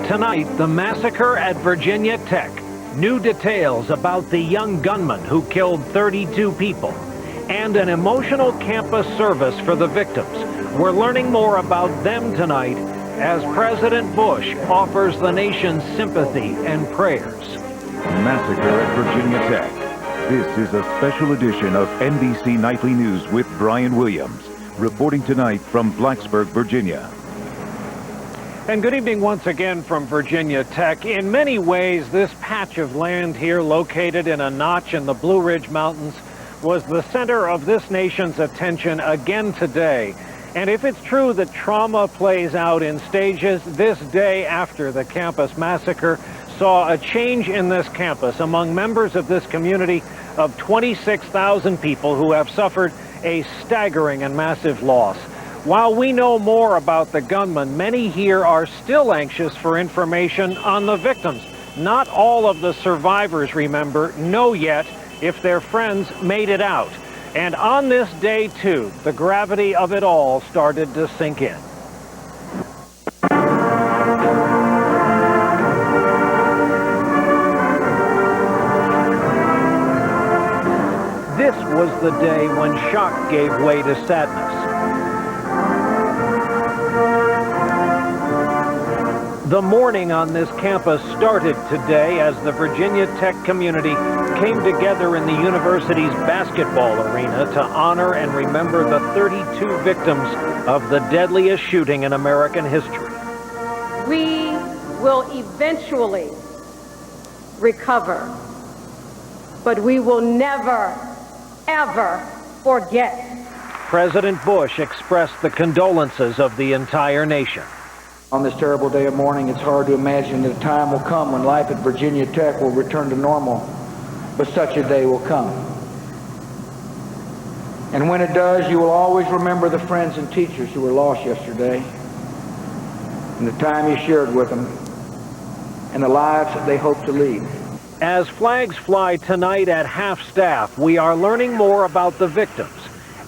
Tonight, the massacre at Virginia Tech. New details about the young gunman who killed 32 people. And an emotional campus service for the victims. We're learning more about them tonight as President Bush offers the nation's sympathy and prayers. Massacre at Virginia Tech. This is a special edition of NBC Nightly News with Brian Williams, reporting tonight from Blacksburg, Virginia. And good evening once again from Virginia Tech. In many ways, this patch of land here, located in a notch in the Blue Ridge Mountains, was the center of this nation's attention again today. And if it's true that trauma plays out in stages, this day after the campus massacre saw a change in this campus among members of this community of 26,000 people who have suffered a staggering and massive loss. While we know more about the gunman, many here are still anxious for information on the victims. Not all of the survivors, remember, know yet if their friends made it out. And on this day, too, the gravity of it all started to sink in. This was the day when shock gave way to sadness. The mourning on this campus started today as the Virginia Tech community came together in the university's basketball arena to honor and remember the 32 victims of the deadliest shooting in American history. We will eventually recover, but we will never, ever forget. President Bush expressed the condolences of the entire nation. On this terrible day of mourning, it's hard to imagine that a time will come when life at Virginia Tech will return to normal, but such a day will come. And when it does, you will always remember the friends and teachers who were lost yesterday, and the time you shared with them, and the lives that they hope to lead. As flags fly tonight at half-staff, we are learning more about the victims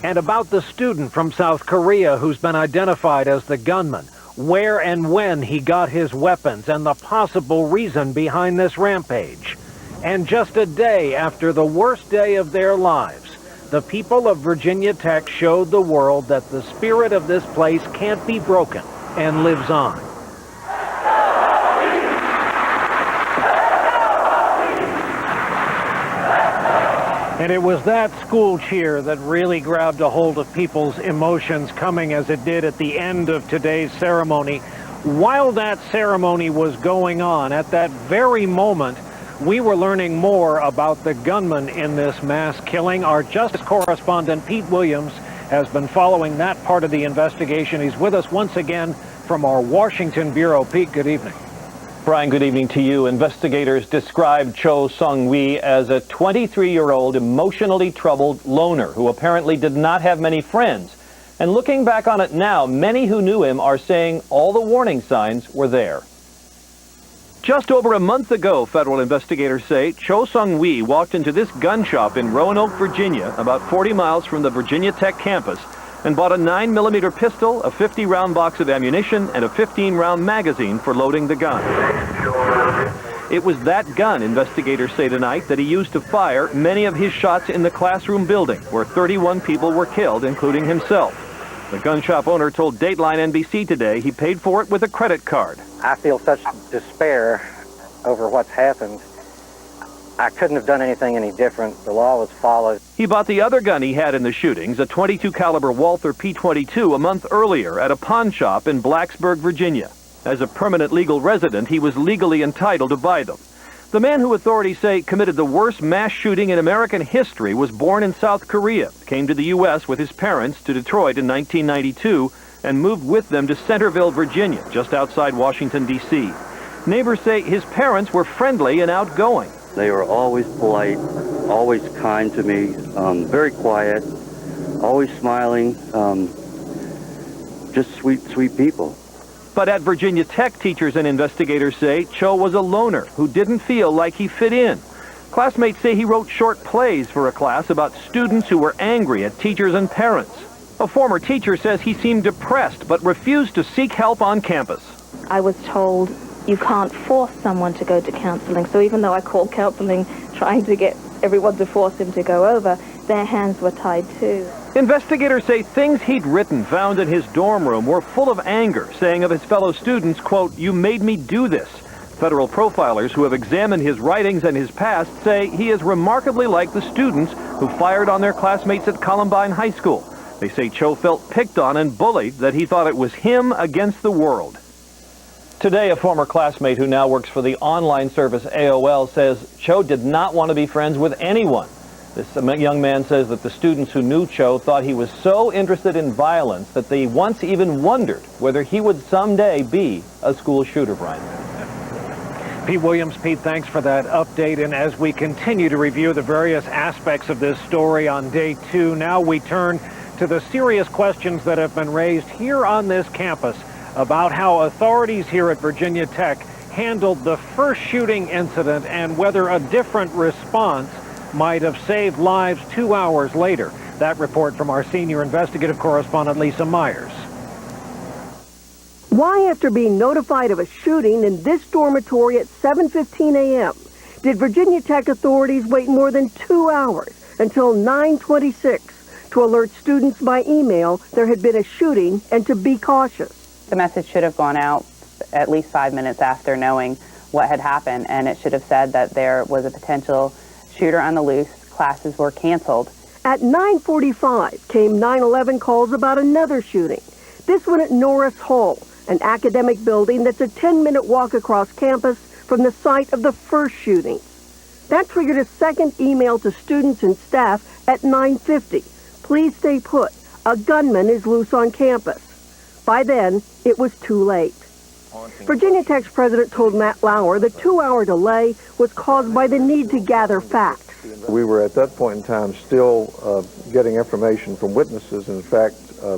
and about the student from South Korea who's been identified as the gunman, where and when he got his weapons, and the possible reason behind this rampage. And just a day after the worst day of their lives, the people of Virginia Tech showed the world that the spirit of this place can't be broken and lives on. And it was that school cheer that really grabbed a hold of people's emotions, coming as it did at the end of today's ceremony. While that ceremony was going on, at that very moment, we were learning more about the gunman in this mass killing. Our Justice Correspondent, Pete Williams, has been following that part of the investigation. He's with us once again from our Washington Bureau. Pete, good evening. Brian, good evening to you. Investigators described Cho Sung-wi as a 23-year-old emotionally troubled loner who apparently did not have many friends. And looking back on it now, many who knew him are saying all the warning signs were there. Just over a month ago, federal investigators say, Cho Sung-wi walked into this gun shop in Roanoke, Virginia, about 40 miles from the Virginia Tech campus, and bought a 9mm pistol, a 50-round box of ammunition, and a 15-round magazine for loading the gun. It was that gun, investigators say tonight, that he used to fire many of his shots in the classroom building, where 31 people were killed, including himself. The gun shop owner told Dateline NBC today he paid for it with a credit card. I feel such despair over what's happened. I couldn't have done anything any different. The law was followed. He bought the other gun he had in the shootings, a .22 caliber Walther P22, a month earlier at a pawn shop in Blacksburg, Virginia. As a permanent legal resident, he was legally entitled to buy them. The man who authorities say committed the worst mass shooting in American history was born in South Korea, came to the U.S. with his parents to Detroit in 1992, and moved with them to Centerville, Virginia, just outside Washington, D.C. Neighbors say his parents were friendly and outgoing. They were always polite, always kind to me, very quiet, always smiling, just sweet people. But at Virginia Tech, teachers and investigators say Cho was a loner who didn't feel like he fit in. Classmates say he wrote short plays for a class about students who were angry at teachers and parents. A former teacher says he seemed depressed but refused to seek help on campus. I was told you can't force someone to go to counseling. So even though I called counseling trying to get everyone to force him to go over, their hands were tied too. Investigators say things he'd written found in his dorm room were full of anger, saying of his fellow students, quote, "You made me do this." Federal profilers who have examined his writings and his past say he is remarkably like the students who fired on their classmates at Columbine High School. They say Cho felt picked on and bullied, that he thought it was him against the world. Today, a former classmate who now works for the online service AOL says Cho did not want to be friends with anyone. This young man says that the students who knew Cho thought he was so interested in violence that they once even wondered whether he would someday be a school shooter, Brian. Pete Williams. Pete, thanks for that update. And as we continue to review the various aspects of this story on day 2, now we turn to the serious questions that have been raised here on this campus about how authorities here at Virginia Tech handled the first shooting incident and whether a different response might have saved lives 2 hours later. That report from our senior investigative correspondent, Lisa Myers. Why, after being notified of a shooting in this dormitory at 7:15 a.m., did Virginia Tech authorities wait more than 2 hours until 9:26 to alert students by email there had been a shooting and to be cautious? The message should have gone out at least 5 minutes after knowing what had happened, and it should have said that there was a potential shooter on the loose. Classes were canceled. At 9:45 came 9/11 calls about another shooting, this one at Norris Hall, an academic building that's a 10-minute walk across campus from the site of the first shooting. That triggered a second email to students and staff at 9:50. Please stay put. A gunman is loose on campus. By then, it was too late. Virginia Tech's president told Matt Lauer the 2-hour delay was caused by the need to gather facts. We were at that point in time still getting information from witnesses. In fact,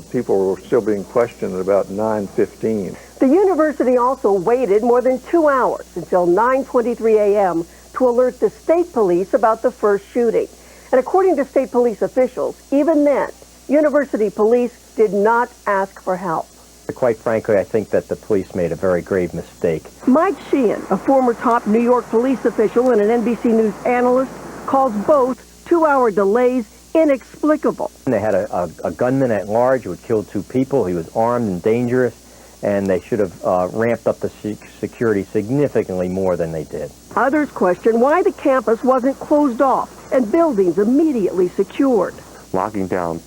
people were still being questioned at about 9:15. The university also waited more than 2 hours until 9:23 a.m. to alert the state police about the first shooting. And according to state police officials, even then, university police did not ask for help. Quite frankly, I think that the police made a very grave mistake. Mike Sheehan, a former top New York police official and an NBC News analyst, calls both 2-hour delays inexplicable. They had a gunman at large who had killed 2 people. He was armed and dangerous, and they should have ramped up the security significantly more than they did. Others question why the campus wasn't closed off and buildings immediately secured. Locking down,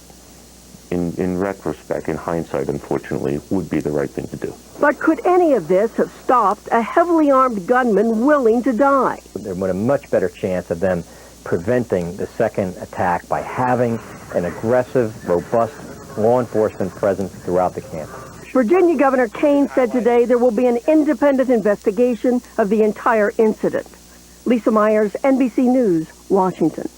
in retrospect, in hindsight, unfortunately, would be the right thing to do. But could any of this have stopped a heavily armed gunman willing to die? There was a much better chance of them preventing the second attack by having an aggressive, robust law enforcement presence throughout the campus. Virginia Governor Kane said today there will be an independent investigation of the entire incident. Lisa Myers, NBC News, Washington.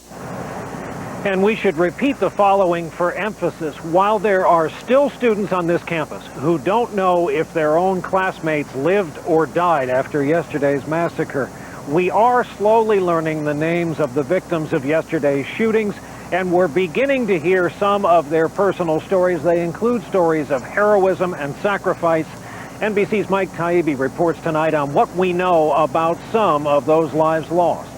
And we should repeat the following for emphasis. While there are still students on this campus who don't know if their own classmates lived or died after yesterday's massacre, we are slowly learning the names of the victims of yesterday's shootings, and we're beginning to hear some of their personal stories. They include stories of heroism and sacrifice. NBC's Mike Taibbi reports tonight on what we know about some of those lives lost.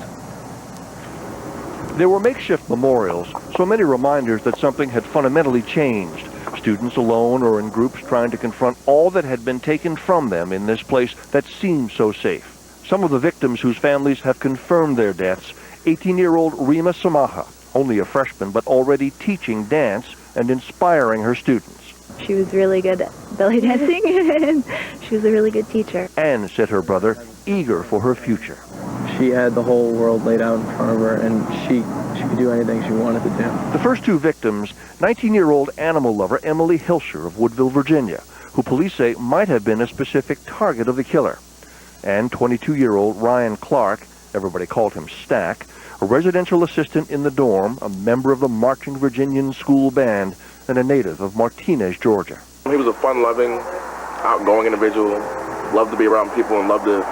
There were makeshift memorials, so many reminders that something had fundamentally changed. Students alone or in groups trying to confront all that had been taken from them in this place that seemed so safe. Some of the victims whose families have confirmed their deaths: 18-year-old Rima Samaha, only a freshman but already teaching dance and inspiring her students. She was really good at belly dancing, and she was a really good teacher. Anne, said her brother, eager for her future. She had the whole world laid out in front of her, and she could do anything she wanted to do. The first 2 victims, 19-year-old animal lover Emily Hilscher of Woodville, Virginia, who police say might have been a specific target of the killer, and 22-year-old Ryan Clark, everybody called him Stack, a residential assistant in the dorm, a member of the Marching Virginian School Band, and a native of Martinez, Georgia. He was a fun-loving, outgoing individual, loved to be around people and loved to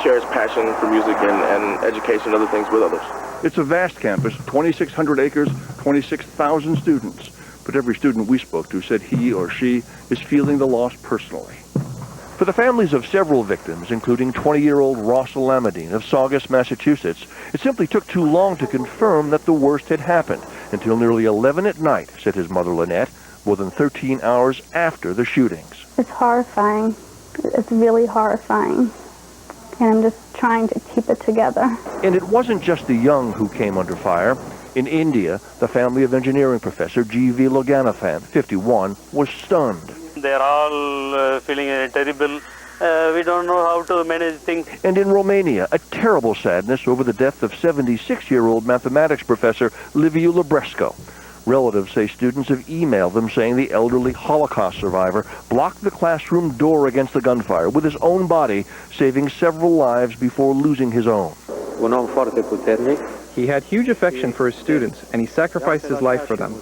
share his passion for music and education and other things with others. It's a vast campus, 2,600 acres, 26,000 students. but every student we spoke to said he or she is feeling the loss personally. For the families of several victims, including 20-year-old Ross Lamadine of Saugus, Massachusetts, it simply took too long to confirm that the worst had happened, until nearly 11 at night, said his mother Lynette, more than 13 hours after the shootings. It's horrifying. It's really horrifying. And I'm just trying to keep it together. And it wasn't just the young who came under fire. In India, the family of engineering professor G.V. Loganathan, 51, was stunned. They're all feeling terrible. We don't know how to manage things. And in Romania, a terrible sadness over the death of 76-year-old mathematics professor Liviu Librescu. Relatives say students have emailed them saying the elderly Holocaust survivor blocked the classroom door against the gunfire with his own body, saving several lives before losing his own. He had huge affection for his students, and he sacrificed his life for them.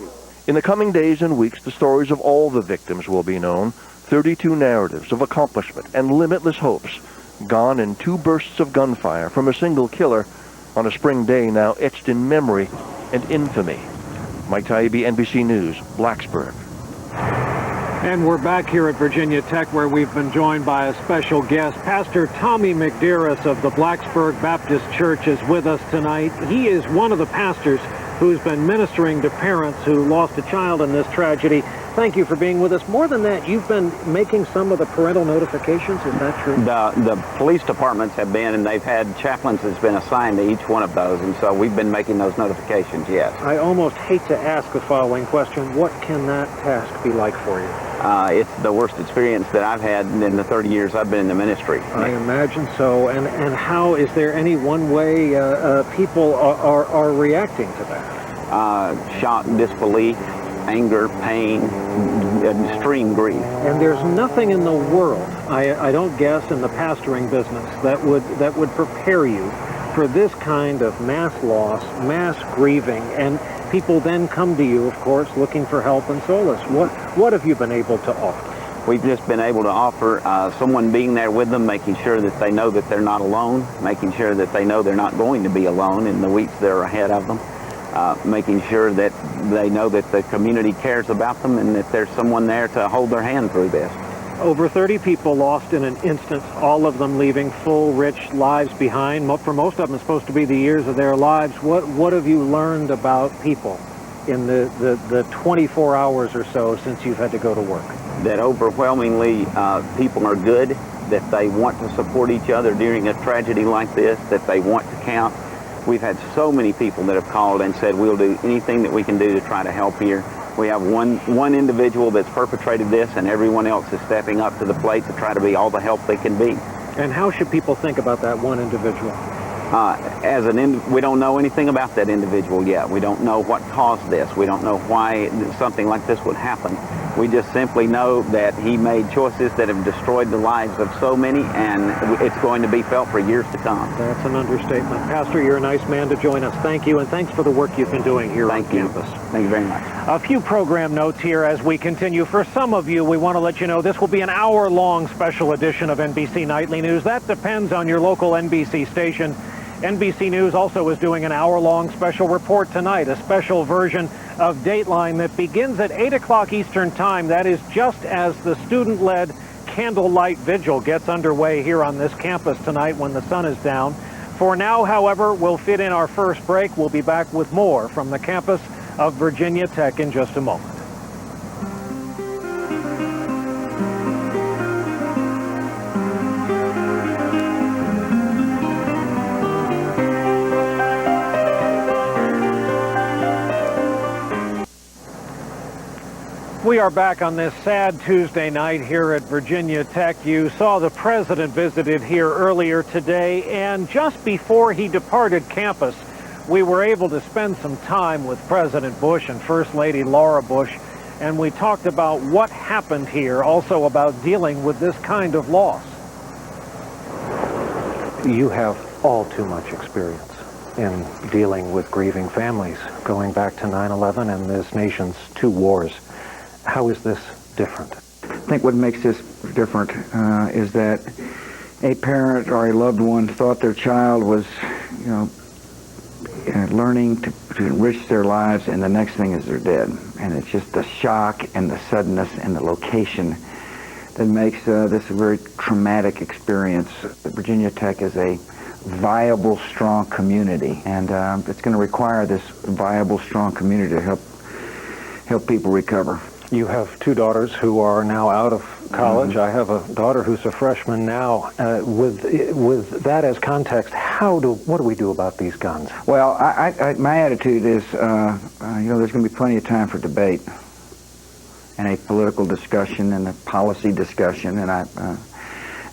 In the coming days and weeks, the stories of all the victims will be known. 32 narratives of accomplishment and limitless hopes, gone in 2 bursts of gunfire from a single killer on a spring day now etched in memory and infamy. Mike Taibbi, NBC News, Blacksburg. And we're back here at Virginia Tech, where we've been joined by a special guest. Pastor Tommy McDearris of the Blacksburg Baptist Church is with us tonight. He is one of the pastors who's been ministering to parents who lost a child in this tragedy. Thank you for being with us. More than that, you've been making some of the parental notifications, is that true? The police departments have been, and they've had chaplains that's been assigned to each one of those, and so we've been making those notifications, yes. I almost hate to ask the following question. What can that task be like for you? It's the worst experience that I've had in the 30 years I've been in the ministry. I imagine so. And how, is there any one way people are reacting to that? Shock, disbelief, anger, pain, extreme grief. And there's nothing in the world, I don't guess, in the pastoring business that would prepare you for this kind of mass loss, mass grieving, and people then come to you, of course, looking for help and solace. What have you been able to offer? We've just been able to offer someone being there with them, making sure that they know that they're not alone, making sure that they know they're not going to be alone in the weeks that are ahead of them, making sure that they know that the community cares about them and that there's someone there to hold their hand through this. Over 30 people lost in an instant, all of them leaving full, rich lives behind. For most of them, it's supposed to be the years of their lives. What have you learned about people in the 24 hours or so since you've had to go to work? That overwhelmingly people are good, that they want to support each other during a tragedy like this, that they want to count. We've had so many people that have called and said we'll do anything that we can do to try to help here. We have one individual that's perpetrated this, and everyone else is stepping up to the plate to try to be all the help they can be. And how should people think about that one individual? We don't know anything about that individual yet. We don't know what caused this. We don't know why something like this would happen. We just simply know that he made choices that have destroyed the lives of so many, and it's going to be felt for years to come. That's an understatement. Pastor, you're a nice man to join us. Thank you, and thanks for the work you've been doing here on campus. Thank you very much. A few program notes here as we continue. For some of you, we want to let you know this will be an hour-long special edition of NBC Nightly News. That depends on your local NBC station. NBC News also is doing an hour-long special report tonight, a special version of Dateline that begins at 8 o'clock Eastern Time. That is just as the student-led candlelight vigil gets underway here on this campus tonight when the sun is down. For now, however, we'll fit in our first break. We'll be back with more from the campus of Virginia Tech in just a moment. We are back on this sad Tuesday night here at Virginia Tech. You saw the president visited here earlier today, and just before he departed campus, we were able to spend some time with President Bush and First Lady Laura Bush, and we talked about what happened here, also about dealing with this kind of loss. You have all too much experience in dealing with grieving families, going back to 9/11 and this nation's 2 wars. How is this different? I think what makes this different is that a parent or a loved one thought their child was, learning to enrich their lives, and the next thing is they're dead. And it's just the shock and the suddenness and the location that makes this a very traumatic experience. Virginia Tech is a viable, strong community, and it's going to require this viable, strong community to help people recover. You have two daughters who are now out of college. I have a daughter who's a freshman now. With that as context, what do we do about these guns? Well, my attitude is, there's going to be plenty of time for debate and a political discussion and a policy discussion, and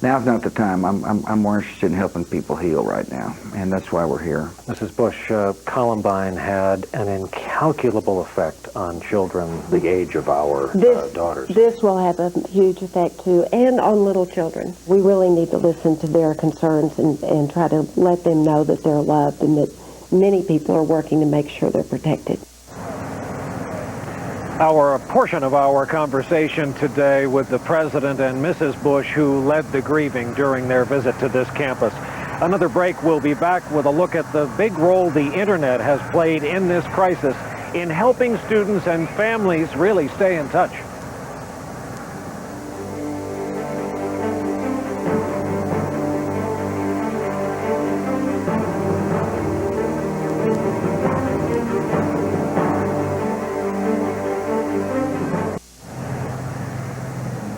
now's not the time. I'm more interested in helping people heal right now, and that's why we're here. Mrs. Bush, Columbine had an incalculable effect on children the age of our daughters. This will have a huge effect, too, and on little children. We really need to listen to their concerns and try to let them know that they're loved and that many people are working to make sure they're protected. A portion of our conversation today with the President and Mrs. Bush, who led the grieving during their visit to this campus. Another break, we'll be back with a look at the big role the Internet has played in this crisis in helping students and families really stay in touch.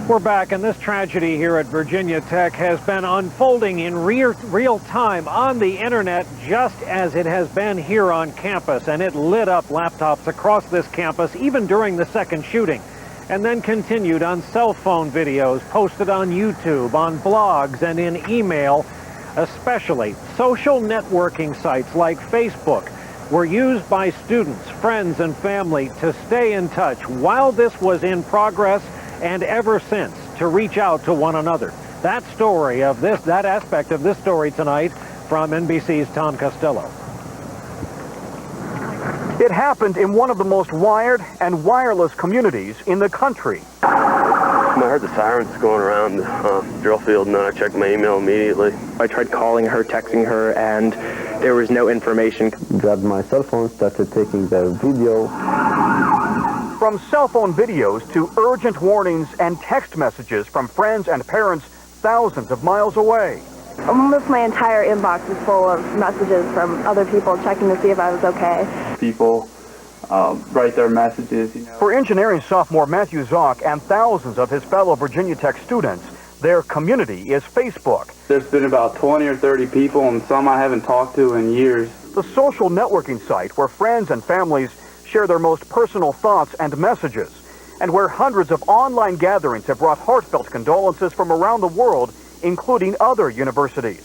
We're back, and this tragedy here at Virginia Tech has been unfolding in real time on the Internet, just as it has been here on campus, and it lit up laptops across this campus even during the second shooting, and then continued on cell phone videos posted on YouTube, on blogs, and in email. Especially social networking sites like Facebook were used by students, friends, and family to stay in touch while this was in progress and ever since, to reach out to one another. That aspect of this story tonight from NBC's Tom Costello. It happened in one of the most wired and wireless communities in the country. I heard the sirens going around the drill field, and then I checked my email immediately. I tried calling her, texting her, and there was no information. Grabbed my cell phone, started taking the video. From cell phone videos to urgent warnings and text messages from friends and parents thousands of miles away. Almost my entire inbox is full of messages from other people checking to see if I was okay. People write their messages. For engineering sophomore Matthew Zock and thousands of his fellow Virginia Tech students, their community is Facebook. There's been about 20 or 30 people, and some I haven't talked to in years. The social networking site where friends and families share their most personal thoughts and messages, and where hundreds of online gatherings have brought heartfelt condolences from around the world, including other universities.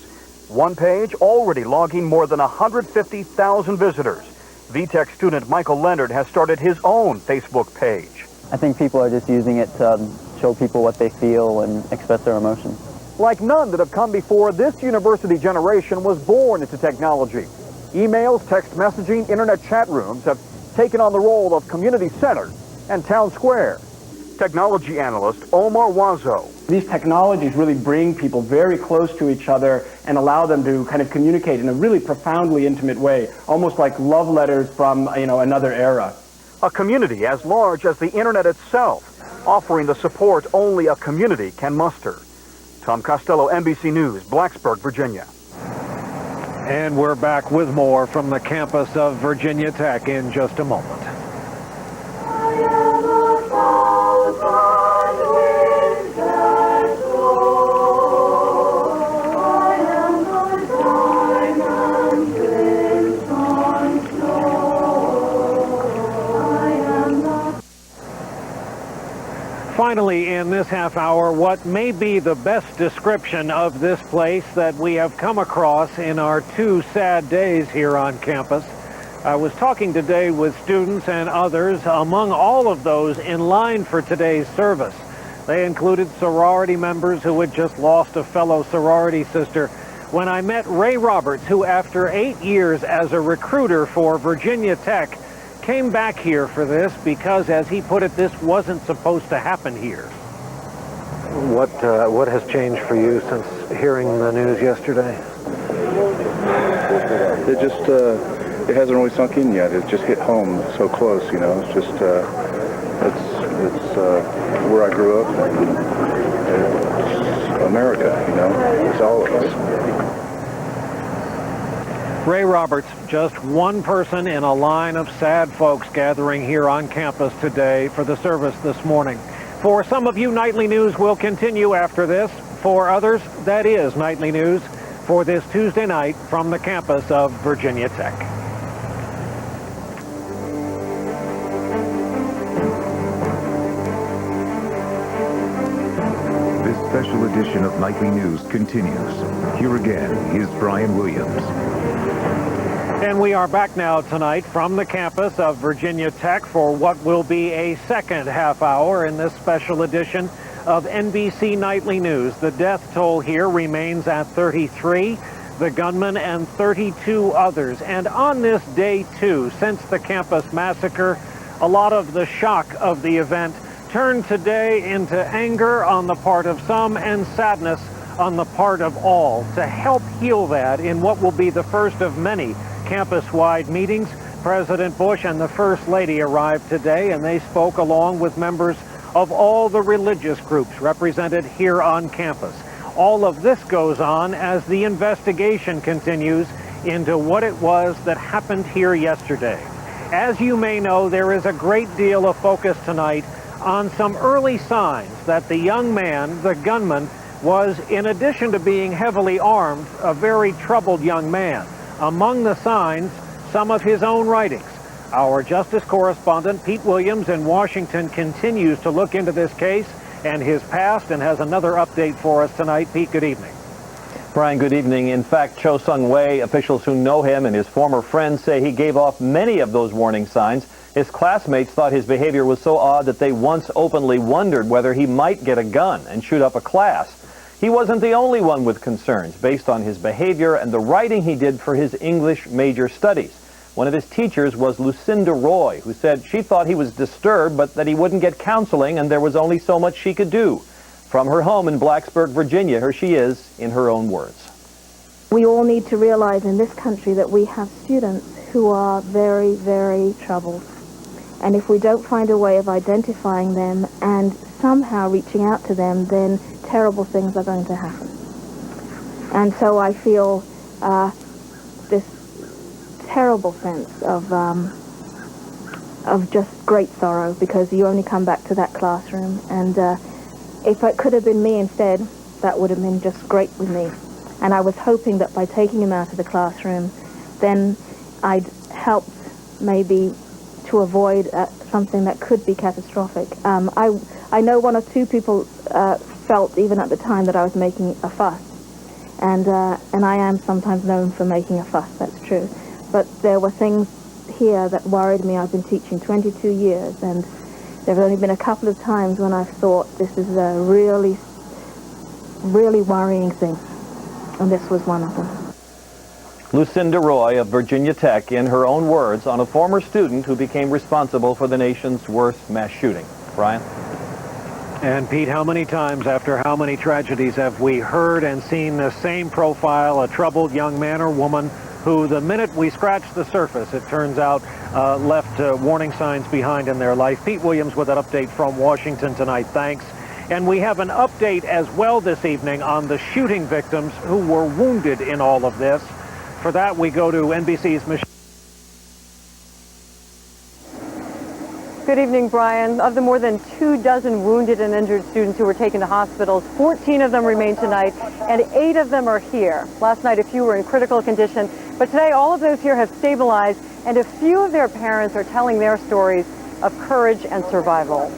One page already logging more than 150,000 visitors. VTech student Michael Leonard has started his own Facebook page. I think people are just using it to show people what they feel and express their emotions. Like none that have come before, this university generation was born into technology. Emails, text messaging, internet chat rooms have taken on the role of community center and town square. Technology analyst Omar Wazo. These technologies really bring people very close to each other and allow them to kind of communicate in a really profoundly intimate way, almost like love letters from, another era. A community as large as the internet itself, offering the support only a community can muster. Tom Costello, NBC News, Blacksburg, Virginia. And we're back with more from the campus of Virginia Tech in just a moment. Finally, in this half hour, what may be the best description of this place that we have come across in our 2 sad days here on campus. I was talking today with students and others, among all of those in line for today's service. They included sorority members who had just lost a fellow sorority sister. When I met Ray Roberts, who after 8 years as a recruiter for Virginia Tech, came back here for this because, as he put it, this wasn't supposed to happen here. What has changed for you since hearing the news yesterday? It hasn't really sunk in yet. It just hit home so close, It's just where I grew up, and it's America, you know, it's all of us. Ray Roberts, just one person in a line of sad folks gathering here on campus today for the service this morning. For some of you, Nightly News will continue after this. For others, that is Nightly News for this Tuesday night from the campus of Virginia Tech. This special edition of Nightly News continues. Here again is Brian Williams. And we are back now tonight from the campus of Virginia Tech for what will be a second half hour in this special edition of NBC Nightly News. The death toll here remains at 33, the gunman and 32 others. And on this day two, since the campus massacre, a lot of the shock of the event turned today into anger on the part of some and sadness on the part of all. To help heal that in what will be the first of many campus-wide meetings, President Bush and the First Lady arrived today, and they spoke along with members of all the religious groups represented here on campus. All of this goes on as the investigation continues into what it was that happened here yesterday. As you may know, there is a great deal of focus tonight on some early signs that the young man, the gunman, was, in addition to being heavily armed, a very troubled young man. Among the signs, some of his own writings. Our justice correspondent, Pete Williams in Washington, continues to look into this case and his past and has another update for us tonight. Pete, good evening. Brian, good evening. In fact, Cho Sung-wei, officials who know him and his former friends say he gave off many of those warning signs. His classmates thought his behavior was so odd that they once openly wondered whether he might get a gun and shoot up a class. He wasn't the only one with concerns based on his behavior and the writing he did for his English major studies. One of his teachers was Lucinda Roy, who said she thought he was disturbed but that he wouldn't get counseling and there was only so much she could do. From her home in Blacksburg, Virginia, here she is in her own words. We all need to realize in this country that we have students who are very, very troubled. And if we don't find a way of identifying them and somehow reaching out to them, then terrible things are going to happen. And so I feel this terrible sense of just great sorrow, because you only come back to that classroom. And if it could have been me instead, that would have been just great with me. And I was hoping that by taking him out of the classroom, then I'd help maybe to avoid something that could be catastrophic. I know one or two people felt even at the time that I was making a fuss, and I am sometimes known for making a fuss, that's true. But there were things here that worried me. I've been teaching 22 years, and there have only been a couple of times when I've thought this is a really, really worrying thing, and this was one of them. Lucinda Roy of Virginia Tech, in her own words, on a former student who became responsible for the nation's worst mass shooting. Brian? And Pete, how many times after how many tragedies have we heard and seen the same profile, a troubled young man or woman who, the minute we scratch the surface, it turns out, left warning signs behind in their life. Pete Williams with an update from Washington tonight. Thanks. And we have an update as well this evening on the shooting victims who were wounded in all of this. For that, we go to NBC's Michelle. Good evening, Brian. Of the more than 24 wounded and injured students who were taken to hospitals, 14 of them remain tonight, and 8 of them are here. Last night, a few were in critical condition, but today all of those here have stabilized, and a few of their parents are telling their stories of courage and survival.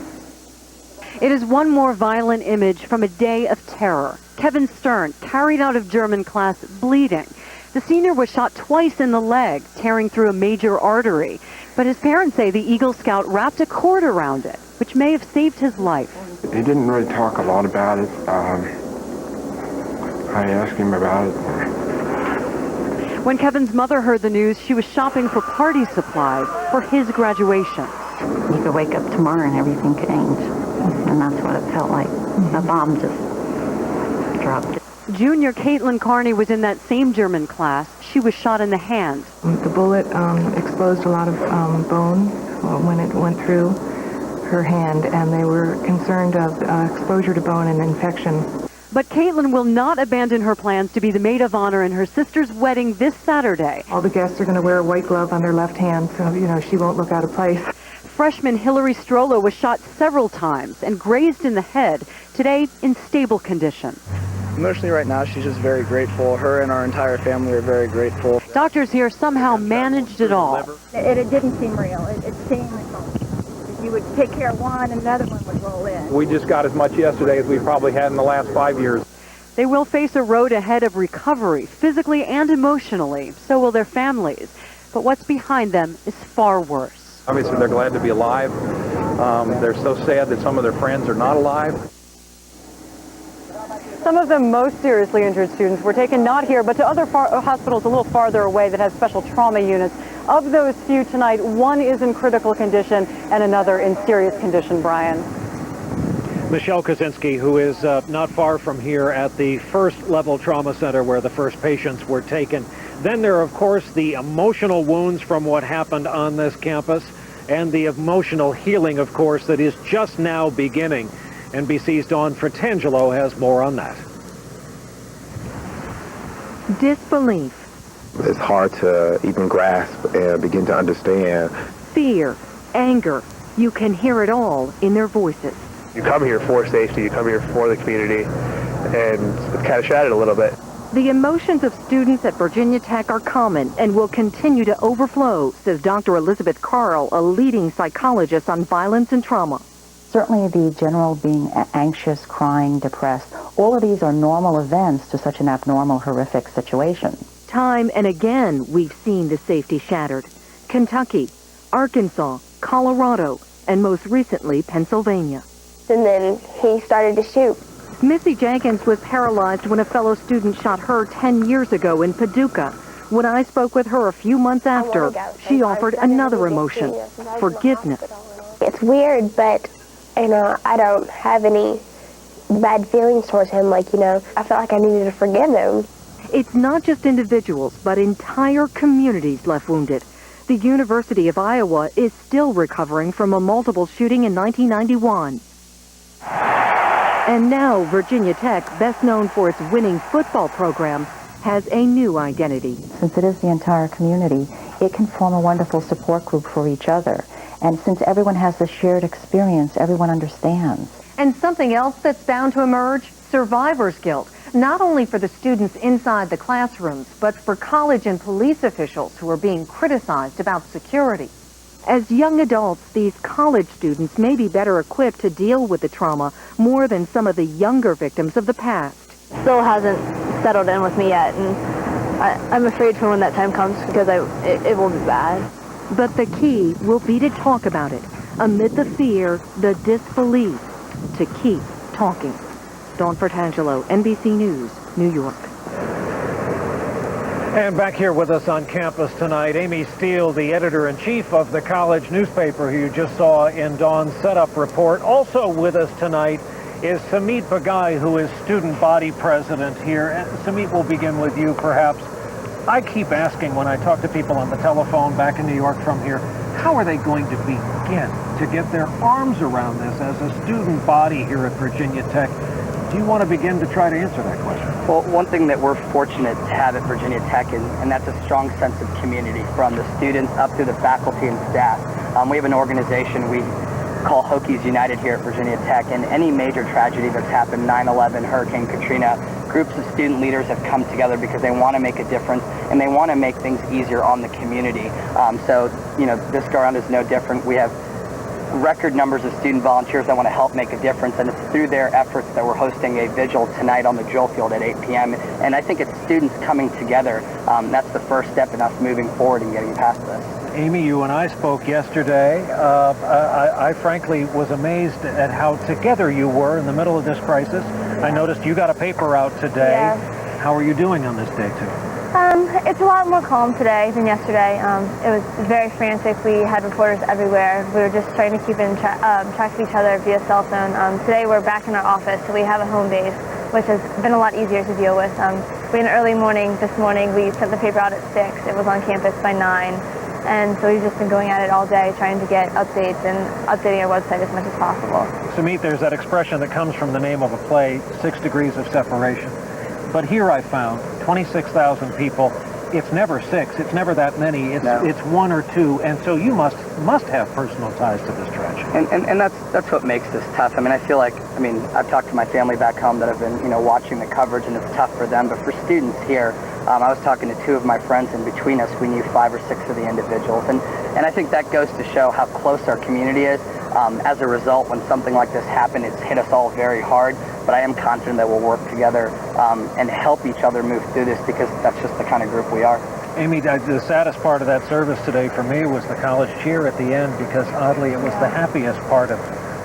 It is one more violent image from a day of terror. Kevin Stern, carried out of German class, bleeding. The senior was shot twice in the leg, tearing through a major artery. But his parents say the Eagle Scout wrapped a cord around it, which may have saved his life. He didn't really talk a lot about it. I asked him about it. When Kevin's mother heard the news, she was shopping for party supplies for his graduation. You could wake up tomorrow and everything could change. And that's what it felt like. A bomb just dropped. Junior Caitlin Carney was in that same German class. She was shot in the hand. The bullet exposed a lot of bone when it went through her hand, and they were concerned of exposure to bone and infection. But Caitlin will not abandon her plans to be the maid of honor in her sister's wedding this Saturday. All the guests are going to wear a white glove on their left hand, so, she won't look out of place. Freshman Hillary Strollo was shot several times and grazed in the head, today in stable condition. Emotionally right now, she's just very grateful. Her and our entire family are very grateful. Doctors here somehow managed it all. It didn't seem real. It seemed you would take care of one and another one would roll in. We just got as much yesterday as we probably had in the last 5 years. They will face a road ahead of recovery, physically and emotionally. So will their families. But what's behind them is far worse. Obviously, they're glad to be alive. They're so sad that some of their friends are not alive. Some of the most seriously injured students were taken not here, but to other hospitals a little farther away that have special trauma units. Of those few tonight, one is in critical condition and another in serious condition, Brian. Michelle Kaczynski, who is not far from here at the first level trauma center where the first patients were taken. Then there are, of course, the emotional wounds from what happened on this campus and the emotional healing, of course, that is just now beginning. NBC's Dawn Fratangelo has more on that. Disbelief. It's hard to even grasp and begin to understand. Fear, anger. You can hear it all in their voices. You come here for safety, you come here for the community, and it's kind of shattered a little bit. The emotions of students at Virginia Tech are common and will continue to overflow, says Dr. Elizabeth Carl, a leading psychologist on violence and trauma. Certainly the general being anxious, crying, depressed, all of these are normal events to such an abnormal, horrific situation. Time and again, we've seen the safety shattered. Kentucky, Arkansas, Colorado, and most recently, Pennsylvania. And then he started to shoot. Missy Jenkins was paralyzed when a fellow student shot her 10 years ago in Paducah. When I spoke with her a few months after, she offered another emotion, forgiveness. It's weird, but, I don't have any bad feelings towards him. I felt like I needed to forgive him. It's not just individuals, but entire communities left wounded. The University of Iowa is still recovering from a multiple shooting in 1991. And now Virginia Tech, best known for its winning football program, has a new identity. Since it is the entire community, it can form a wonderful support group for each other. And since everyone has this shared experience, everyone understands. And something else that's bound to emerge, survivor's guilt. Not only for the students inside the classrooms, but for college and police officials who are being criticized about security. As young adults, these college students may be better equipped to deal with the trauma more than some of the younger victims of the past. Still hasn't settled in with me yet, and I'm afraid for when that time comes because it will be bad. But the key will be to talk about it, amid the fear, the disbelief, to keep talking. Dawn Fratangelo, NBC News, New York. And back here with us on campus tonight, Amy Steele, the editor-in-chief of the college newspaper who you just saw in Dawn's setup report. Also with us tonight is Samit Bagai, who is student body president here. And Samit, we'll begin with you perhaps. I keep asking when I talk to people on the telephone back in New York from here, how are they going to begin to get their arms around this as a student body here at Virginia Tech? Do you want to begin to try to answer that question? Well, one thing that we're fortunate to have at Virginia Tech, and that's a strong sense of community from the students up through the faculty and staff. We have an organization we call Hokies United here at Virginia Tech, and any major tragedy that's happened, 9/11, Hurricane Katrina, groups of student leaders have come together because they want to make a difference and they want to make things easier on the community. So, this go around is no different. We have record numbers of student volunteers that want to help make a difference, and it's through their efforts that we're hosting a vigil tonight on the drill field at 8 p.m. And I think it's students coming together. That's the first step in us moving forward and getting past this. Amy, you and I spoke yesterday. I frankly was amazed at how together you were in the middle of this crisis. I noticed you got a paper out today. Yeah. How are you doing on this day, too? It's a lot more calm today than yesterday. It was very frantic. We had reporters everywhere. We were just trying to keep in track of each other via cell phone. Today we're back in our office, so we have a home base, which has been a lot easier to deal with. We had an early morning this morning. We sent the paper out at 6. It was on campus by 9. And so we've just been going at it all day, trying to get updates and updating our website as much as possible. Sumit, there's that expression that comes from the name of a play, 6 degrees of separation. But here I found 26,000 people. It's never 6. It's never that many. It's 1 or 2. And so you must have personal ties to this tragedy. And that's what makes this tough. I mean, I feel like, I've talked to my family back home that have been, watching the coverage, and it's tough for them. But for students here, I was talking to 2 of my friends, and between us, we knew 5 or 6 of the individuals. And I think that goes to show how close our community is. As a result, when something like this happened, it's hit us all very hard. But I am confident that we'll work together and help each other move through this, because that's just the kind of group we are. Amy, the saddest part of that service today for me was the college cheer at the end, because oddly it was the happiest part of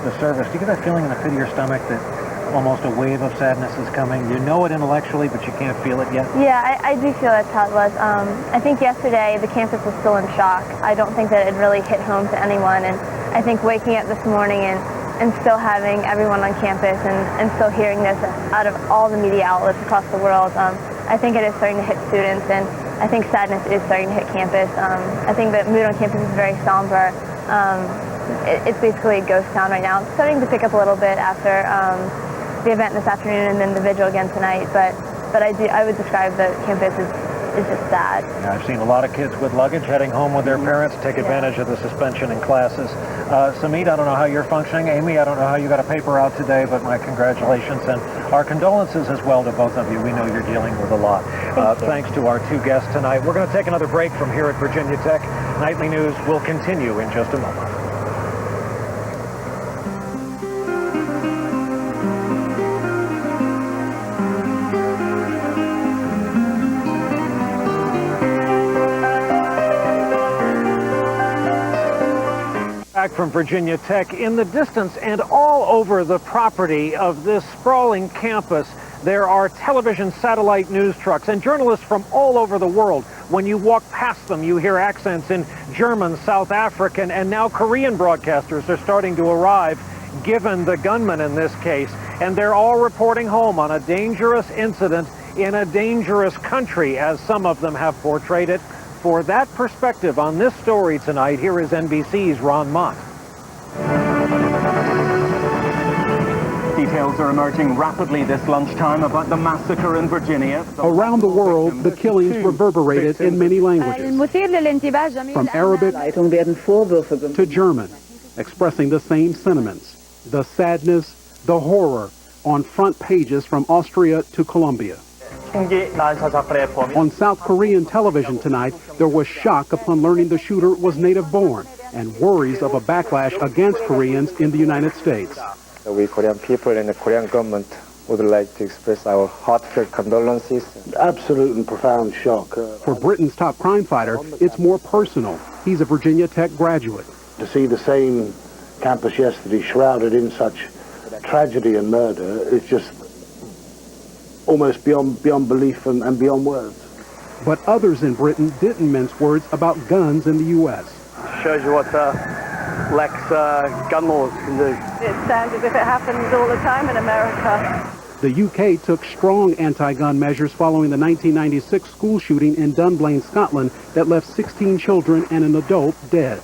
the service. Do you get that feeling in the pit of your stomach that almost a wave of sadness is coming? You know it intellectually, but you can't feel it yet? Yeah, I do feel that's how it was. I think yesterday the campus was still in shock. I don't think that it really hit home to anyone, and I think waking up this morning and still having everyone on campus and still hearing this out of all the media outlets across the world, I think it is starting to hit students, and I think sadness is starting to hit campus. I think the mood on campus is very somber. It's basically a ghost town right now. It's starting to pick up a little bit after the event this afternoon and then the vigil again tonight, but I would describe the campus as just sad. Yeah, I've seen a lot of kids with luggage heading home with their parents take advantage of the suspension in classes. Samit, I don't know how you're functioning. Amy, I don't know how you got a paper out today, but my congratulations and our condolences as well to both of you. We know you're dealing with a lot. Thanks to our 2 guests tonight. We're going to take another break from here at Virginia Tech. Nightly News will continue in just a moment. Back from Virginia Tech, in the distance and all over the property of this sprawling campus, there are television satellite news trucks and journalists from all over the world. When you walk past them, you hear accents in German, South African, and now Korean broadcasters are starting to arrive, given the gunman in this case. And they're all reporting home on a dangerous incident in a dangerous country, as some of them have portrayed it. For that perspective on this story tonight, here is NBC's Ron Mott. Details are emerging rapidly this lunchtime about the massacre in Virginia. Around the world, the killings reverberated in many languages, from Arabic to German, expressing the same sentiments, the sadness, the horror, on front pages from Austria to Colombia. On South Korean television tonight, there was shock upon learning the shooter was native-born and worries of a backlash against Koreans in the United States. We Korean people and the Korean government would like to express our heartfelt condolences. Absolute and profound shock. For Britain's top crime fighter, it's more personal. He's a Virginia Tech graduate. To see the same campus yesterday shrouded in such tragedy and murder is just almost beyond belief and beyond words. But others in Britain didn't mince words about guns in the U.S. Shows you what lax gun laws can do. It sounds as if it happens all the time in America. The UK took strong anti-gun measures following the 1996 school shooting in Dunblane, Scotland, that left 16 children and an adult dead.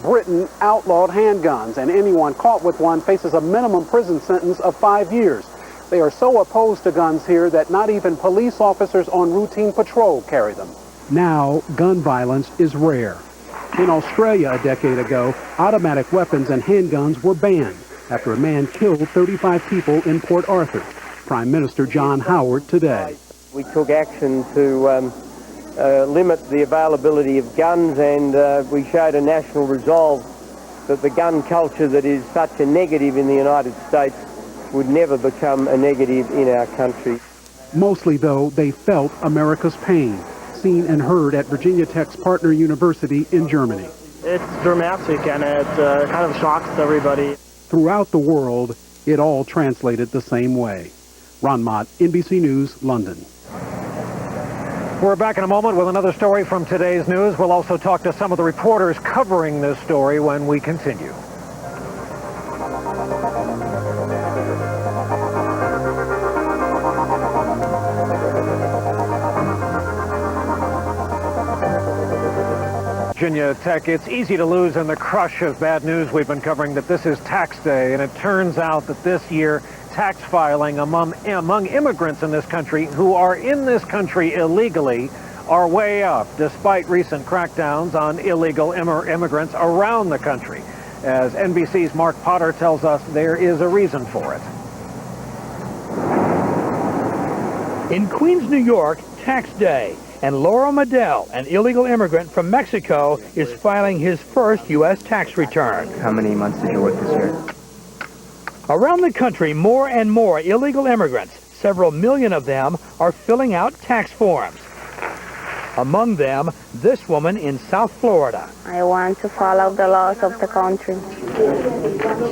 Britain outlawed handguns, and anyone caught with one faces a minimum prison sentence of 5 years. They are so opposed to guns here that not even police officers on routine patrol carry them. Now, gun violence is rare. In Australia a decade ago, automatic weapons and handguns were banned after a man killed 35 people in Port Arthur. Prime Minister John Howard today. We took action to limit the availability of guns, and we showed a national resolve that the gun culture that is such a negative in the United States would never become a negative in our country. Mostly, though, they felt America's pain, seen and heard at Virginia Tech's partner university in Germany. It's dramatic, and it kind of shocks everybody. Throughout the world, it all translated the same way. Ron Mott, NBC News, London. We're back in a moment with another story from today's news. We'll also talk to some of the reporters covering this story when we continue. Virginia Tech. It's easy to lose in the crush of bad news. We've been covering that this is tax day, and it turns out that this year tax filing among immigrants in this country who are in this country illegally are way up, despite recent crackdowns on illegal immigrants around the country. As NBC's Mark Potter tells us, there is a reason for it. In Queens, New York, tax day, and Laura Medell, an illegal immigrant from Mexico, is filing his first U.S. tax return. How many months did you work this year? Around the country, more and more illegal immigrants, several million of them, are filling out tax forms. Among them, this woman in South Florida. I want to follow the laws of the country.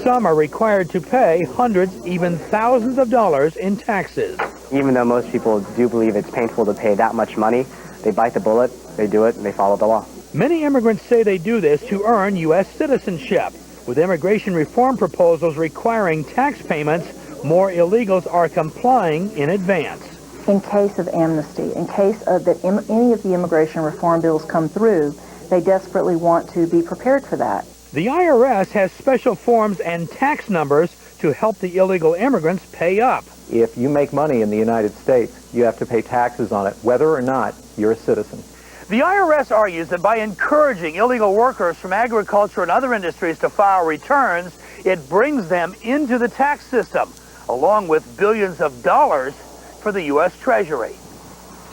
Some are required to pay hundreds, even thousands of dollars in taxes. Even though most people do believe it's painful to pay that much money, they bite the bullet, they do it, and they follow the law. Many immigrants say they do this to earn U.S. citizenship. With immigration reform proposals requiring tax payments, more illegals are complying in advance. In case of amnesty, in case of that any of the immigration reform bills come through, they desperately want to be prepared for that. The IRS has special forms and tax numbers to help the illegal immigrants pay up. If you make money in the United States, you have to pay taxes on it, whether or not you're a citizen. The IRS argues that by encouraging illegal workers from agriculture and other industries to file returns, it brings them into the tax system, along with billions of dollars for the U.S. Treasury.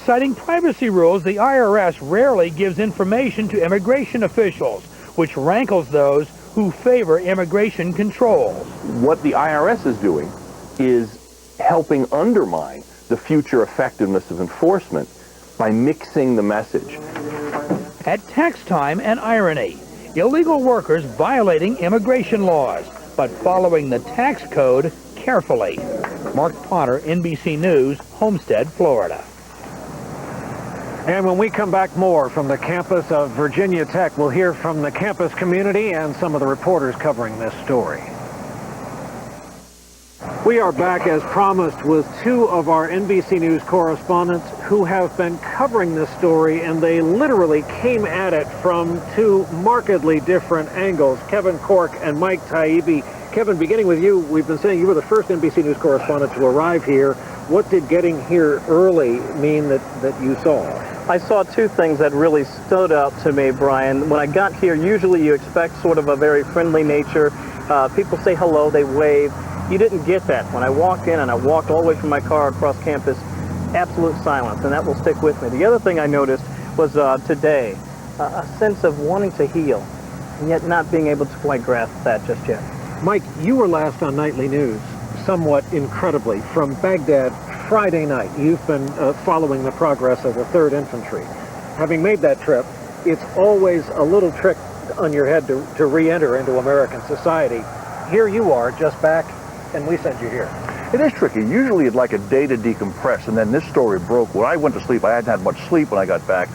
Citing privacy rules, the IRS rarely gives information to immigration officials, which rankles those who favor immigration controls. What the IRS is doing is helping undermine the future effectiveness of enforcement by mixing the message. At tax time, an irony. Illegal workers violating immigration laws, but following the tax code carefully. Mark Potter, NBC News, Homestead, Florida. And when we come back, more from the campus of Virginia Tech. We'll hear from the campus community and some of the reporters covering this story. We are back, as promised, with two of our NBC News correspondents who have been covering this story, and they literally came at it from two markedly different angles. Kevin Cork and Mike Taibbi. Kevin, beginning with you, we've been saying you were the first NBC News correspondent to arrive here. What did getting here early mean that you saw? I saw two things that really stood out to me, Brian. When I got here, usually you expect sort of a very friendly nature. People say hello, they wave. You didn't get that. When I walked in and I walked all the way from my car across campus, absolute silence, and that will stick with me. The other thing I noticed was today, a sense of wanting to heal, and yet not being able to quite grasp that just yet. Mike, you were last on Nightly News, somewhat incredibly, from Baghdad Friday night. You've been following the progress of the 3rd Infantry. Having made that trip, it's always a little trick on your head to re-enter into American society. Here you are, just back, and we sent you here. It is tricky. Usually it's like a day to decompress, and then this story broke. When I went to sleep, I hadn't had much sleep when I got back.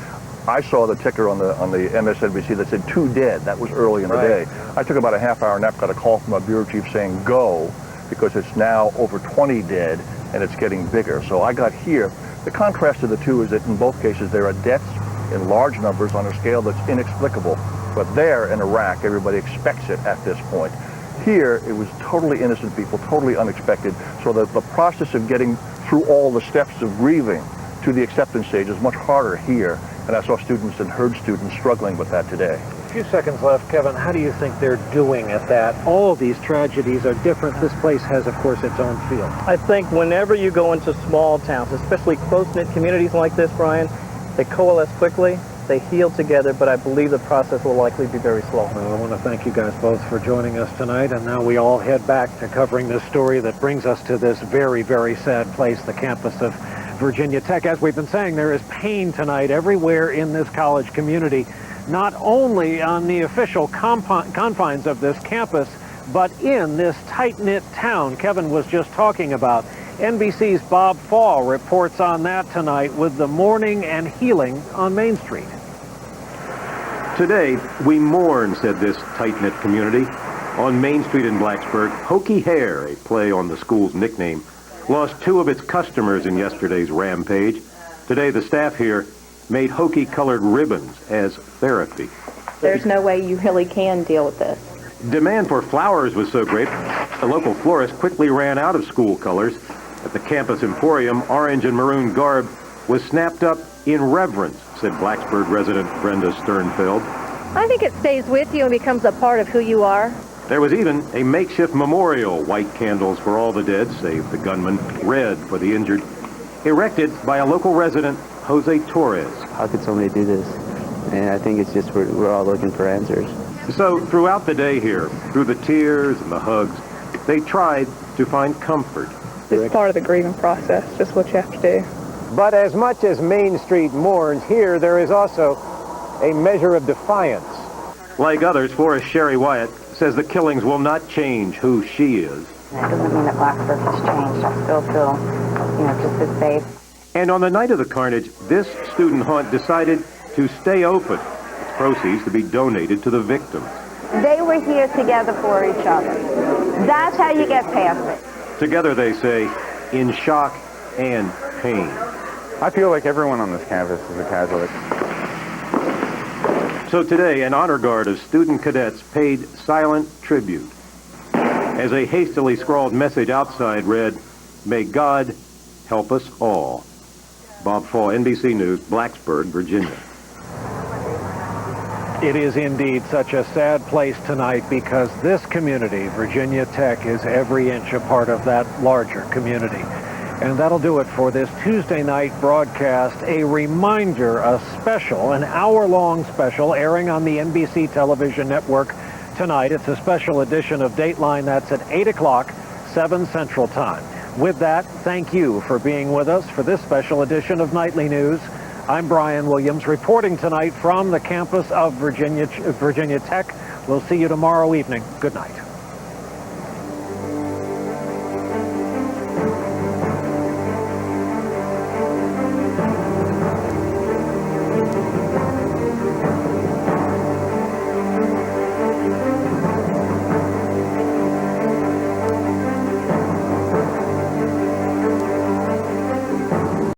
I saw the ticker on the MSNBC that said 2 dead. That was early in the day. I took about a half-hour nap, got a call from my bureau chief saying go, because it's now over 20 dead, and it's getting bigger. So I got here. The contrast of the two is that in both cases there are deaths in large numbers on a scale that's inexplicable. But there in Iraq, everybody expects it at this point. Here, it was totally innocent people, totally unexpected. So the process of getting through all the steps of grieving to the acceptance stage is much harder here. And I saw students and heard students struggling with that today. A few seconds left. Kevin, how do you think they're doing at that? All of these tragedies are different. This place has, of course, its own feel. I think whenever you go into small towns, especially close-knit communities like this, Brian, they coalesce quickly, they heal together, but I believe the process will likely be very slow. Well, I want to thank you guys both for joining us tonight, and now we all head back to covering this story that brings us to this very, very sad place, the campus of Virginia Tech. As we've been saying, there is pain tonight everywhere in this college community, not only on the official confines of this campus, but in this tight-knit town Kevin was just talking about. NBC's Bob Fall reports on that tonight with the mourning and healing on Main Street. Today, we mourn, said this tight-knit community. On Main Street in Blacksburg, Hokey Hair, a play on the school's nickname, lost 2 of its customers in yesterday's rampage. Today, the staff here made Hokey-colored ribbons as therapy. There's no way you really can deal with this. Demand for flowers was so great, the local florist quickly ran out of school colors. At the campus emporium, orange and maroon garb was snapped up in reverence, said Blacksburg resident Brenda Sternfeld. I think it stays with you and becomes a part of who you are. There was even a makeshift memorial, white candles for all the dead, save the gunman, red for the injured, erected by a local resident, Jose Torres. How could somebody do this? And I think it's just we're all looking for answers. So throughout the day here, through the tears and the hugs, they tried to find comfort. It's part of the grieving process, just what you have to do. But as much as Main Street mourns, here there is also a measure of defiance. Like others, Florist Sherry Wyatt says the killings will not change who she is. That doesn't mean that Blacksburg has changed. I still feel, just as safe. And on the night of the carnage, this student haunt decided to stay open. Its proceeds to be donated to the victims. They were here together for each other. That's how you get past it. Together, they say, in shock and pain. I feel like everyone on this campus is a casualty. So today, an honor guard of student cadets paid silent tribute. As a hastily scrawled message outside read, "May God help us all." Bob Fall, NBC News, Blacksburg, Virginia. It is indeed such a sad place tonight because this community, Virginia Tech, is every inch a part of that larger community. And that'll do it for this Tuesday night broadcast. A reminder, a special, an hour-long special airing on the NBC television network tonight. It's a special edition of Dateline. That's at 8 o'clock, 7 Central Time. With that, thank you for being with us for this special edition of Nightly News. I'm Brian Williams, reporting tonight from the campus of Virginia Tech. We'll see you tomorrow evening. Good night.